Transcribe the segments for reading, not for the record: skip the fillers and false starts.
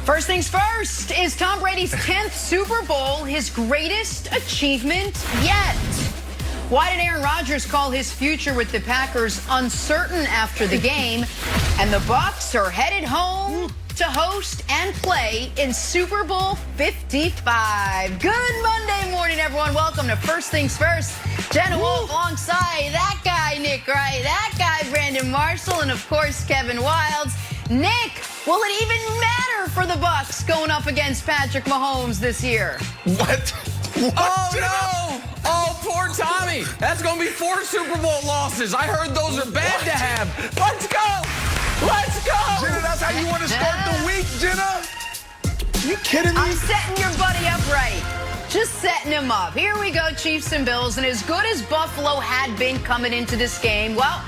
First things first, is Tom Brady's 10th Super Bowl his greatest achievement yet? Why did Aaron Rodgers call his future with the Packers uncertain after the game? And the Bucs are headed home to host and play in Super Bowl 55. Good Monday morning, everyone. Welcome to First Things First. Jenna Wolf alongside that guy, Nick Wright, that guy, Brandon Marshall, and of course, Kevin Wilds. Nick, will it even matter for the Bucs going up against Patrick Mahomes this year? What? Oh, no! Oh, poor Tommy. That's going to be 4 Super Bowl losses. I heard those are bad to have. Let's go! Let's go! Jenna, that's how you want to start the week, Jenna? You kidding me? I'm setting your buddy up right. Just setting him up. Here we go, Chiefs and Bills. And as good as Buffalo had been coming into this game, well,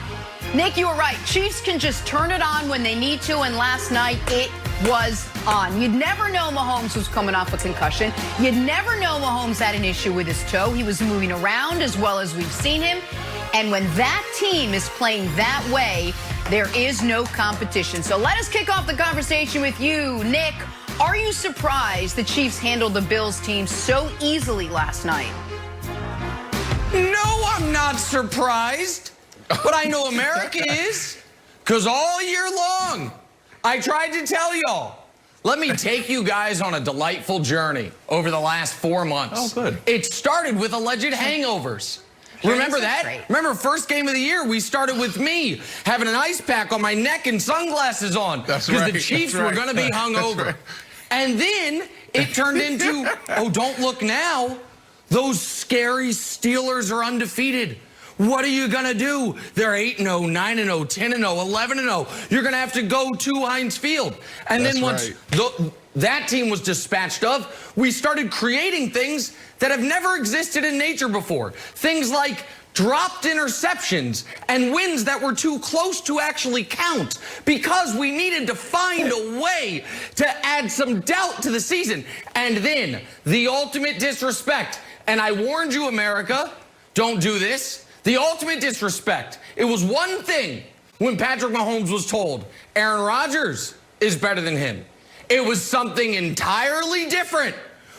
Nick, you were right. Chiefs can just turn it on when they need to, and last night it was on. You'd never know Mahomes was coming off a concussion. You'd never know Mahomes had an issue with his toe. He was moving around as well as we've seen him. And when that team is playing that way, there is no competition. So let us kick off the conversation with you, Nick. Are you surprised the Chiefs handled the Bills team so easily last night? No, I'm not surprised. But I know America is, because all year long, I tried to tell y'all, let me take you guys on a delightful journey over the last 4 months. Oh, good. It started with alleged hangovers. Remember that? Great. Remember first game of the year, we started with me having an ice pack on my neck and sunglasses on. That's because right. the Chiefs That's were going to be hungover. Right. And then it turned into, oh, don't look now. Those scary Steelers are undefeated. What are you going to do? They're 8-0, 9-0, 10-0, 11-0. You're going to have to go to Heinz Field. And That's then once that team was dispatched of, we started creating things that have never existed in nature before. Things like dropped interceptions and wins that were too close to actually count because we needed to find a way to add some doubt to the season. And then the ultimate disrespect. And I warned you, America, don't do this. The ultimate disrespect. It was one thing when Patrick Mahomes was told Aaron Rodgers is better than him. It was something entirely different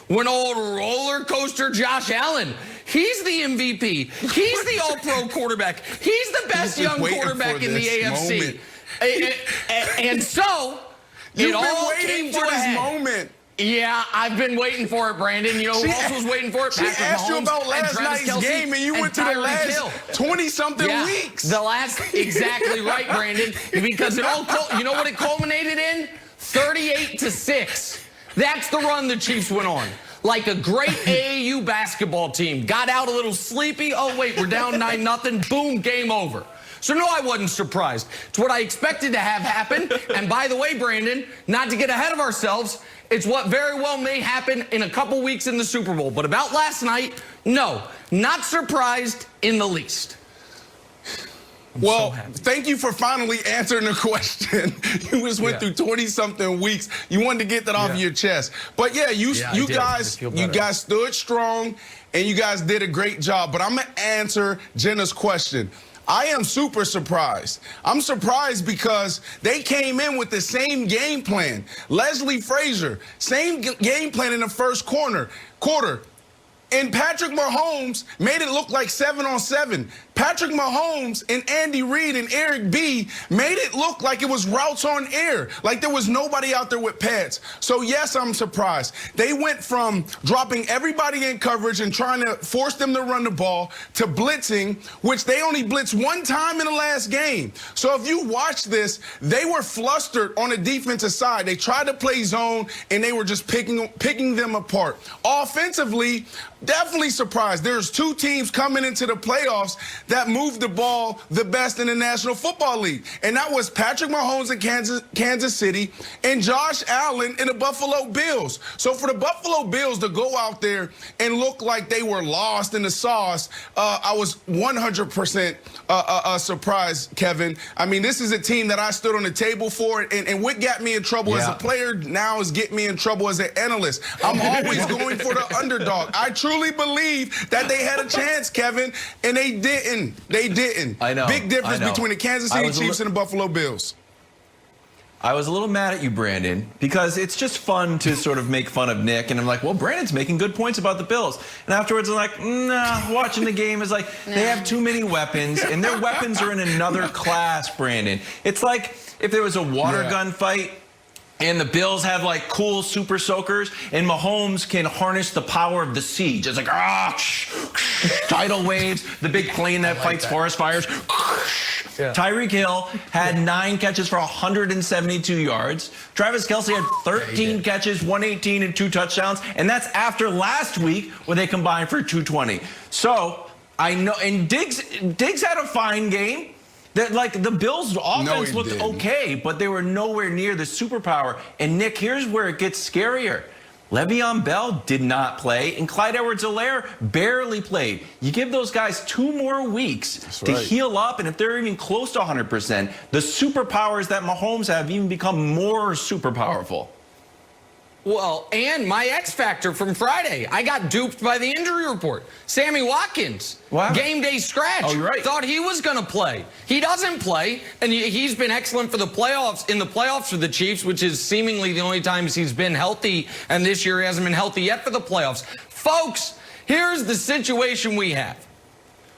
when old roller coaster Josh Allen, he's the MVP. He's the all-pro quarterback. He's the best young quarterback in the AFC. And so, it all came to a head. Moment. Yeah, I've been waiting for it, Brandon. You know who else was waiting for it? She Patrick asked you Mahomes about last night's Kelce game, and you went to the last 20-something weeks. The last, exactly right, Brandon. Because it all, you know what it culminated in? 38-6. That's the run the Chiefs went on. Like a great AAU basketball team. Got out a little sleepy. Oh, wait, we're down 9-0. Boom, game over. So, no, I wasn't surprised. It's what I expected to have happen. And by the way, Brandon, not to get ahead of ourselves, it's what very well may happen in a couple weeks in the Super Bowl. But about last night, no, not surprised in the least. Well, thank you for finally answering the question. You just went through 20-something weeks. You wanted to get that off your chest. But yeah, you guys stood strong, and you guys did a great job. But I'm going to answer Jenna's question. I am super surprised. I'm surprised because they came in with the same game plan. Leslie Frazier, same game plan in the first quarter. And Patrick Mahomes made it look like 7-on-7. Patrick Mahomes and Andy Reid and Eric B made it look like it was routes on air, like there was nobody out there with pads. So, yes, I'm surprised. They went from dropping everybody in coverage and trying to force them to run the ball to blitzing, which they only blitzed one time in the last game. So if you watch this, they were flustered on the defensive side. They tried to play zone, and they were just picking them apart. Offensively, definitely surprised. There's 2 teams coming into the playoffs that moved the ball the best in the National Football League. And that was Patrick Mahomes in Kansas City and Josh Allen in the Buffalo Bills. So for the Buffalo Bills to go out there and look like they were lost in the sauce, I was 100% surprised, Kevin. I mean, this is a team that I stood on the table for, and what got me in trouble as a player now is getting me in trouble as an analyst. I'm always going for the underdog. I truly believe that they had a chance, Kevin, and they didn't. They didn't. I know. Big difference between the Kansas City Chiefs and the Buffalo Bills. I was a little mad at you, Brandon, because it's just fun to sort of make fun of Nick. And I'm like, well, Brandon's making good points about the Bills. And afterwards, I'm like, nah, watching the game is like, they have too many weapons, and their weapons are in another class, Brandon. It's like if there was a water gun fight, and the Bills have like cool super soakers, and Mahomes can harness the power of the sea. Just like, tidal waves, the big plane that fights forest fires. Tyreek Hill had 9 catches for 172 yards. Travis Kelce had 13 catches, 118 and 2 touchdowns. And that's after last week where they combined for 220. So I know, and Diggs had a fine game. That, like, the Bills' offense looked okay, but they were nowhere near the superpower. And, Nick, here's where it gets scarier. Le'Veon Bell did not play, and Clyde Edwards-Helaire barely played. You give those guys 2 more weeks to heal up, and if they're even close to 100%, the superpowers that Mahomes have even become more super powerful. Well, and my X factor from Friday, I got duped by the injury report. Sammy Watkins, game day scratch. Oh, you're right. Thought he was going to play. He doesn't play, and he's been excellent for the playoffs. In the playoffs for the Chiefs, which is seemingly the only times he's been healthy, and this year he hasn't been healthy yet for the playoffs. Folks, here's the situation we have.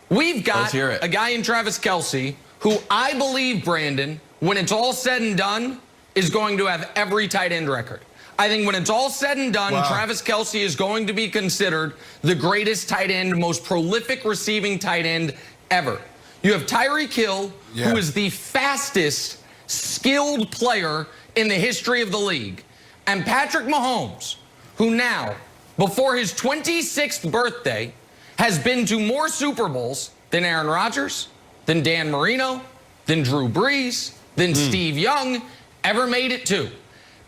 We've got a guy in Travis Kelce who I believe, Brandon, when it's all said and done, is going to have every tight end record. I think when it's all said and done, Travis Kelce is going to be considered the greatest tight end, most prolific receiving tight end ever. You have Tyreek Hill, who is the fastest, skilled player in the history of the league. And Patrick Mahomes, who now, before his 26th birthday, has been to more Super Bowls than Aaron Rodgers, than Dan Marino, than Drew Brees, than Steve Young ever made it to.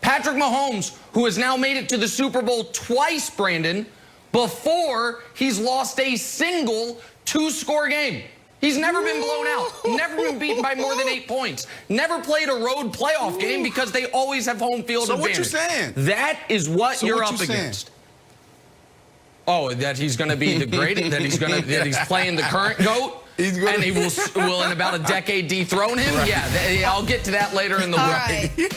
Patrick Mahomes, who has now made it to the Super Bowl twice, Brandon, before he's lost a single 2-score game. He's never been blown out, never been beaten by more than 8 points, never played a road playoff game because they always have home field advantage. So what you saying? That is what you're up against. Oh, that he's going to be the greatest, that he's playing the current GOAT? And he will in about a decade dethrone him? Yeah, I'll get to that later in the week.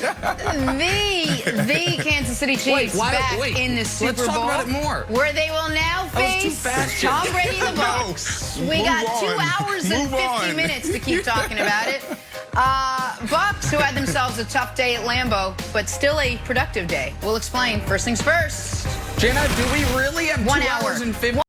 The Kansas City Chiefs back in the Super Bowl. Let's talk about it more. Where they will now face Tom Brady and the Bucs. We got 2 hours and 50 minutes to keep talking about it. Bucs, who had themselves a tough day at Lambeau, but still a productive day. We'll explain. First things first. Jenna, do we really have 1 2 hour hours and 50